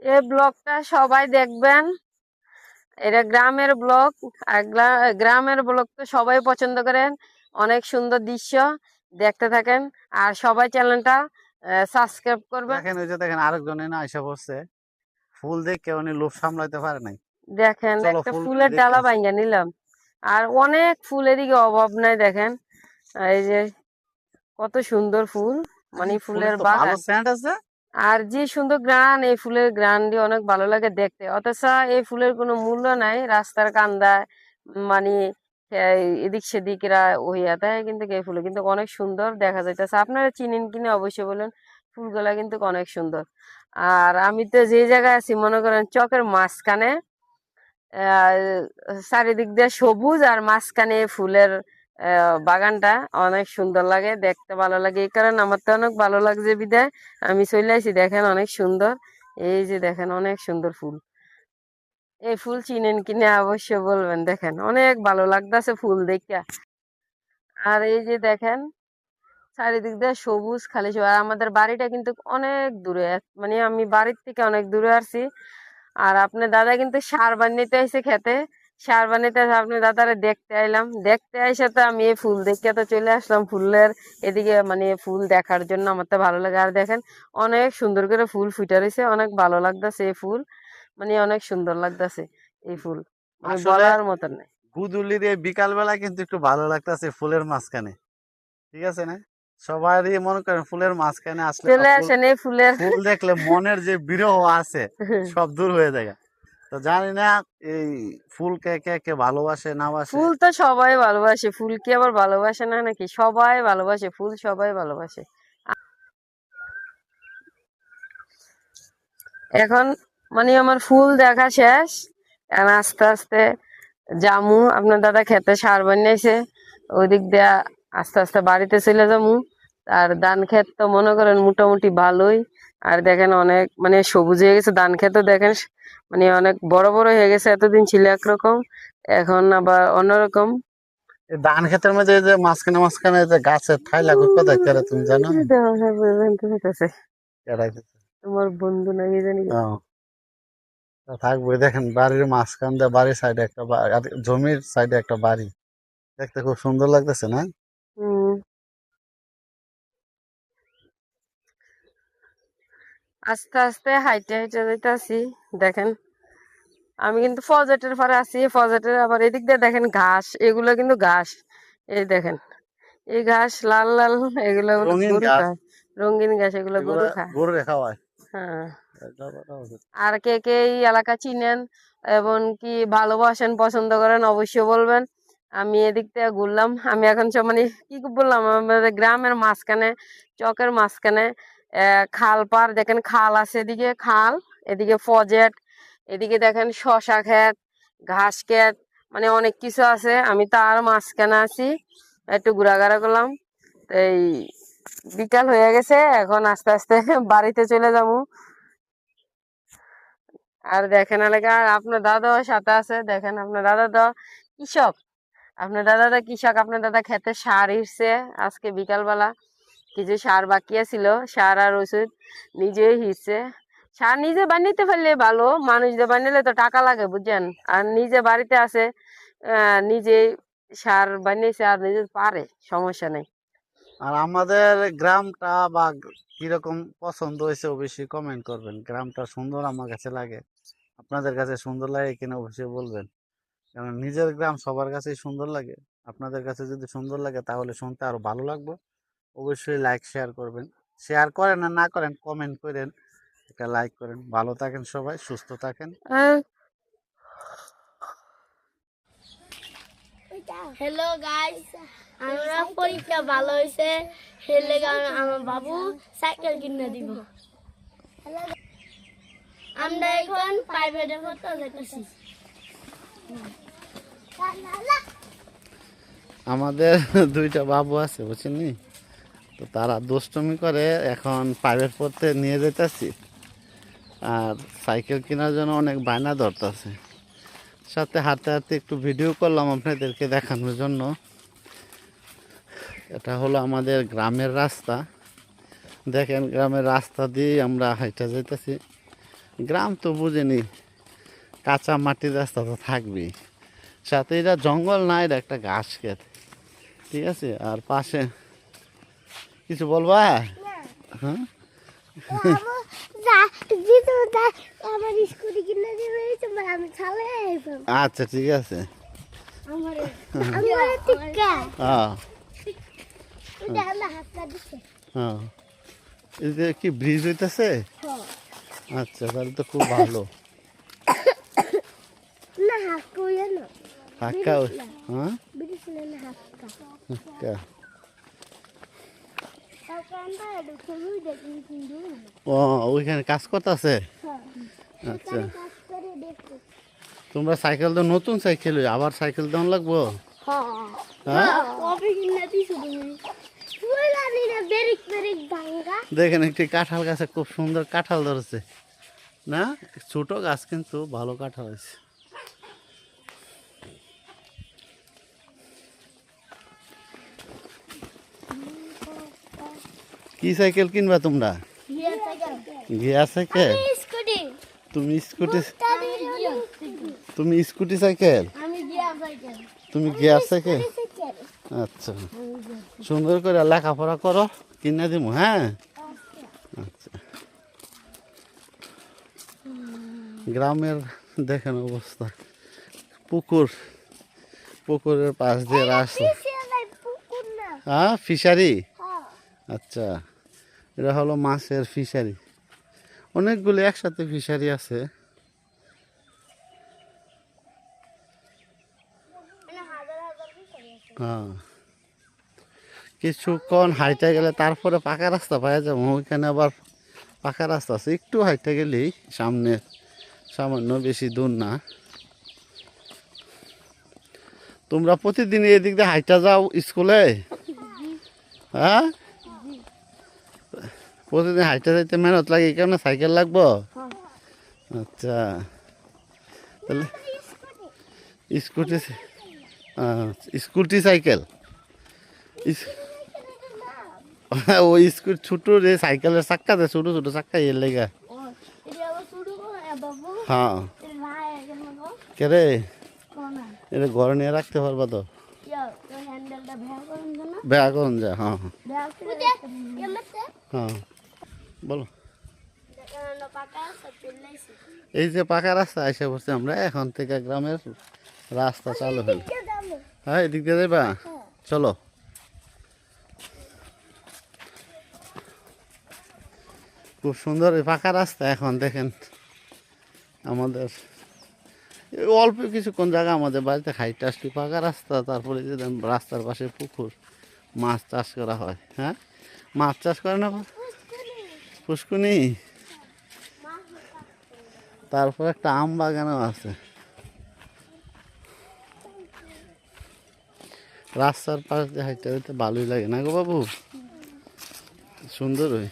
এই ব্লগটা সবাই দেখবেন। এটা গ্রামের ব্লগ। আর গ্রামের ব্লগ তো সবাই পছন্দ করেন। অনেক সুন্দর দৃশ্য দেখতে থাকেন। আর সবাই চ্যানেলটা সাবস্ক্রাইব করবেন। দেখেন ওই যে দেখেন আরেকজন এনে আইসা পড়ছে, ফুল দেখে উনি লোভ সামলাইতে পারে নাই। দেখেন চলো একটা ফুল ফুলের দেখতে ডালা আসি। ভাঙ্গা নিলাম। আর অনেক ফুল, এদিকে অভাব নাই দেখেন। এই যে কত সুন্দর ফুল, মানে ফুলের ফুলের তো ভালো বাগান। সেন্ট আছে। আর যে সুন্দর গ্রান, এই ফুলের গ্রান দিয়ে অনেক ভালো লাগে দেখতে। অথচ এই ফুলের কোনো মূল্য নাই রাস্তার কান্দায়, মানে এদিক সেদিকরা হইয়া দেয়, কিন্তু এই ফুল কিন্তু অনেক সুন্দর দেখা যাইতেছে। আপনারা চিনেন কিনা অবশ্যই বলেন। ফুলগুলা কিন্তু অনেক সুন্দর। আর আমি তো যে জায়গায় আছি মনে করেন চকের মাঝখানে, আহ চারিদিক দিয়ে সবুজ, আর মাঝখানে ফুলের বাগানটা অনেক সুন্দর লাগে, দেখতে ভালো লাগে। এই কারণে আমার তো অনেক ভালো লাগছে বিদায় আমি চলে আসি। দেখেন অনেক সুন্দর, এই যে দেখেন অনেক সুন্দর ফুল। এই ফুল চিনেন কিনা অবশ্যই বলবেন। দেখেন অনেক ভালো লাগতেছে ফুল দেখা। আর এই যে দেখেন চারিদিক দিয়ে সবুজ, খালি সবুজ। আর আমাদের বাড়িটা কিন্তু অনেক দূরে, মানে আমি বাড়ির থেকে অনেক দূরে আসছি। আর আপনার দাদা কিন্তু সার বানিতে এসে খেতে, সার বানিতে এসে আপনার দাদারে দেখতে আইলাম। দেখতে এসে তো আমি এই ফুল দেখে তো চলে আসলাম ফুলের এদিকে, মানে ফুল দেখার জন্য আমার তো ভালো লাগে। আর দেখেন অনেক সুন্দর করে ফুল ফুটে রয়েছে, অনেক ভালো লাগতেছে এই ফুল, মানে অনেক সুন্দর লাগতেছে এই ফুল, মানে আসলে বলার মতন নাই। গুদুলির এই বিকাল বেলা কিন্তু একটু ভালো লাগতেছে ফুলের মাঝখানে, ঠিক আছে না? সবারই মনে করেন ফুলের মাঝখানে আসলে বা চলে ফুল আসেন এই ফুলের ফুল দেখলে মনের যে বিরহ আছে সব দূর হয়ে যায়। তো জানি না এই ফুল কে কে কে ভালোবাসে না বাসে। ফুল তো সবাই ভালোবাসে, ফুল কি আবার ভালোবাসে না নাকি? সবাই ভালোবাসে ফুল, সবাই ভালোবাসে। এখন মানে আমার ফুল দেখা শেষ। এখন আস্তে আস্তে জামু, আপনার দাদা খেতে সার বানিয়েছে, ওই দিক দিয়া আস্তে আস্তে বাড়িতে চলে যামু। আর ধান ক্ষেত তো মনে করেন মোটামুটি ভালোই। আর দেখেন অনেক মানে সবুজ হয়ে গেছে ধান ক্ষেতও, দেখেন মানে অনেক বড় বড় হয়ে গেছে। এতদিন ছিল একরকম, এখন আবার অন্যরকম। এই ধান ক্ষেতের মধ্যে এই যে মাঝখানে মাঝখানে যে গাছের ঠাই লাগবে কোথায় কেরে তুমি জানো? কেডা দিছে? তোমার বন্ধু নাকি জানি। ও, তা থাকবে। দেখেন বাড়ির মাঝখান দিয়ে বাড়ির সাইডে একটা আর জমির সাইডে একটা বাড়ি, দেখতে খুব সুন্দর লাগতেছে না? হম। আস্তে আস্তে হাইটে হাইটে যাইতেছি। দেখেন আমি কিন্তু ফজেটের পরে আছি, ফজেটের আবার এদিক দিয়ে দেখেন ঘাস, এগুলো কিন্তু ঘাস। এই দেখেন এই ঘাস লাল লাল, এগুলো বলে রঙিন গরু গাছ, খায়। রঙিন ঘাস, এগুলো এগুলা গরু খায়। গরুরে খাওয়ায়। হ্যাঁ। এটা কথা বলছে। আর কে কে এই এলাকা চিনেন এবং কি ভালোবাসেন, পছন্দ করেন, অবশ্যই বলবেন। আমি এদিক থেকে ঘুরলাম, আমি এখন সব মানে কি বললাম, আমাদের গ্রামের মাঝখানে, চকের মাঝখানে খাল পার, দেখেন খাল আছে এদিকে, খাল এদিকে ফজেট, এদিকে দেখেন শশা ক্ষেত, ঘাস ক্ষেত, মানে অনেক কিছু আছে। আমি তার মাঝখানে আছি, একটু ঘোরাঘুরা করলাম। তো এই বিকাল হয়ে গেছে, এখন আস্তে আস্তে বাড়িতে চলে যাবো। আর দেখেন এলাকা আপনার দাদা সাথে আছে, দেখেন আপনার দাদা তো কৃষক। আপনার দাদা তো কৃষক, আপনার দাদা খেতে সার হিসছে আজকে বিকাল বেলা। কিছু সার বাকি ছিল, সার আর ওষুধ নিজেই হিসছে। সার নিজে বানাইতে পারলে ভালো, মানুষ দিয়ে বানাইলে তো টাকা লাগে বুঝছেন। আর নিজে বাড়িতে আছে, নিজেই সার বানিয়েছে, আর নিজে পারে, সমস্যা নেই। আর আমাদের গ্রামটা বা কিরকম পছন্দ হয়েছে অবশ্যই কমেন্ট করবেন। গ্রামটা সুন্দর আমার কাছে লাগে, আপনাদের কাছে সুন্দর লাগে কিনা অবশ্যই বলবেন। কারণ নিজের গ্রাম সবার কাছেই সুন্দর লাগে। আপনাদের কাছে যদি সুন্দর লাগে তাহলে শুনতে আরো ভালো লাগবে। অবশ্যই লাইক শেয়ার করবেন। শেয়ার করেন আর না করেন কমেন্ট করেন, একটা লাইক করেন। ভালো থাকেন সবাই, সুস্থ থাকেন। আহ, হ্যালো গাইস, আমরা পরীক্ষা ভালো হয়েছে, হেলে আমার বাবু সাইকেল কিনে দিব। আমরা এখন প্রাইভেটে পড়তে যেতেছি। আমাদের দুইটা বাবু আছে বুঝছেন নি, তো তারা দুষ্টুমি করে, এখন প্রাইভেট পড়তে নিয়ে যেতেছি। আর সাইকেল কেনার জন্য অনেক বায়না ধরতেছে। সাথে হাঁটতে হাঁটতে একটু ভিডিও করলাম আপনাদেরকে দেখানোর জন্য। এটা হলো আমাদের গ্রামের রাস্তা। দেখেন গ্রামের রাস্তা দিয়ে আমরা হাইটা যাইতেছি। গ্রাম তো বুঝেনি, কাঁচা মাটির রাস্তা তো থাকবেই, সাথে এটা জঙ্গল না, এটা একটা ঘাস ক্ষেত, ঠিক আছে। আর পাশে কিছু বলবা? হ্যাঁ, আমার স্কুটি কিনে দেবে তোমার, আমি ছালে আচ্ছা ঠিক আছে। আমার টিকা হ্যাঁ এটা আমরা হাত দিছে। হ্যাঁ, এই যে কি ব্রিজ হইতেছে? আচ্ছা, তাহলে তো খুব ভালো। না হাত কইয়া না হাক্কা, হ্যাঁ বিদিছিল না হাতটা হাক্কা। তাও কান্দা দেখুই দেখি কিন্তু ও, ওইখানে কাজ করতেছে। আচ্ছা, কাজ করে দেখো। তোমরা সাইকেল তো নতুন সাইকেল, আবার সাইকেল দেওয়া লাগবো? হ্যাঁ কবে কিনে দিছো তুমি? ফুলানি না বেরিক বেরিক ভাঙ্গা। দেখেন একটি কাঁঠাল গাছে খুব সুন্দর কাঁঠাল ধরেছে না, ছোট গাছ কিন্তু ভালো কাঁঠাল হয়েছে। কি সাইকেল কিনবা তোমরা? Gear cycle gear cycle? Scooty তুমি স্কুটি, গিয়ার তুমি স্কুটি সাইকেল, আমি গিয়ার সাইকেল তুমি গিয়ার সাইকেল। সাইকেল আচ্ছা, সুন্দর করে লেখাপড়া করো, কিনে দিব। হ্যাঁ, আচ্ছা। গ্রামের দেখেন অবস্থা, পুকুর, পুকুরের পাশ দিয়ে রাস্তা। পুকুর না হ্যাঁ, ফিশারি। হ্যাঁ আচ্ছা, এটা হলো মাছের ফিশারি, অনেকগুলি একসাথে ফিশারি আছে। মানে হাজার হাজার ফিশারি আছে। হ্যাঁ, কিছুক্ষণ হাইটে গেলে তারপরে পাকা রাস্তা পাওয়া যাবে, ওইখানে আবার পাকা রাস্তা আছে, একটু হাইটে গেলেই সামনে, সামান্য, বেশি দূর না। তোমরা প্রতিদিন এদিক দিয়ে হাইটা যাও স্কুলে? হ্যাঁ, প্রতিদিন হাইটা যাইতে মেহনত লাগে, কেন সাইকেল লাগবো? আচ্ছা, তাহলে স্কুটি, স্কুটি সাইকেল, ওই স্কুটি ছোটো যে সাইকেলের চাক্কা, যে ছোটো ছোটো চাক্কা, এর লেগা। ও এটা আবার শুরু করে বাবু হ্যাঁ, এটা ভাই এখন গো কে রে, কোনা এটা ঘরে নিয়ে রাখতে পারবা তো? ইয়া তো হ্যান্ডেলটা ভেঙে করুন না বেয়া করুন যা। হ্যাঁ হ্যাঁ ভেঙে করে এমতে হ্যাঁ, বলো। দেখেন পাকা সব চলেইছে এই যে পাকা রাস্তা এসে পড়ছে, আমরা এখন থেকে গ্রামের রাস্তা চালু হলো। কে দাও হ্যাঁ, এদিক দিয়ে যাবা, চলো। খুব সুন্দর এই পাকা রাস্তা, এখন দেখেন আমাদের এই অল্প কিছুক্ষণ জায়গা, আমাদের বাড়িতে হাইট আসলে পাকা রাস্তা, তারপরে যে দেখেন রাস্তার পাশে পুকুর, মাছ চাষ করা হয়। হ্যাঁ, মাছ চাষ করে না পুষ্কুনি, তারপর একটা আম বাগানও আছে। রাস্তার পাশ দিয়ে হাইটটা দিতে ভালোই লাগে না গো বাবু, সুন্দর হয়।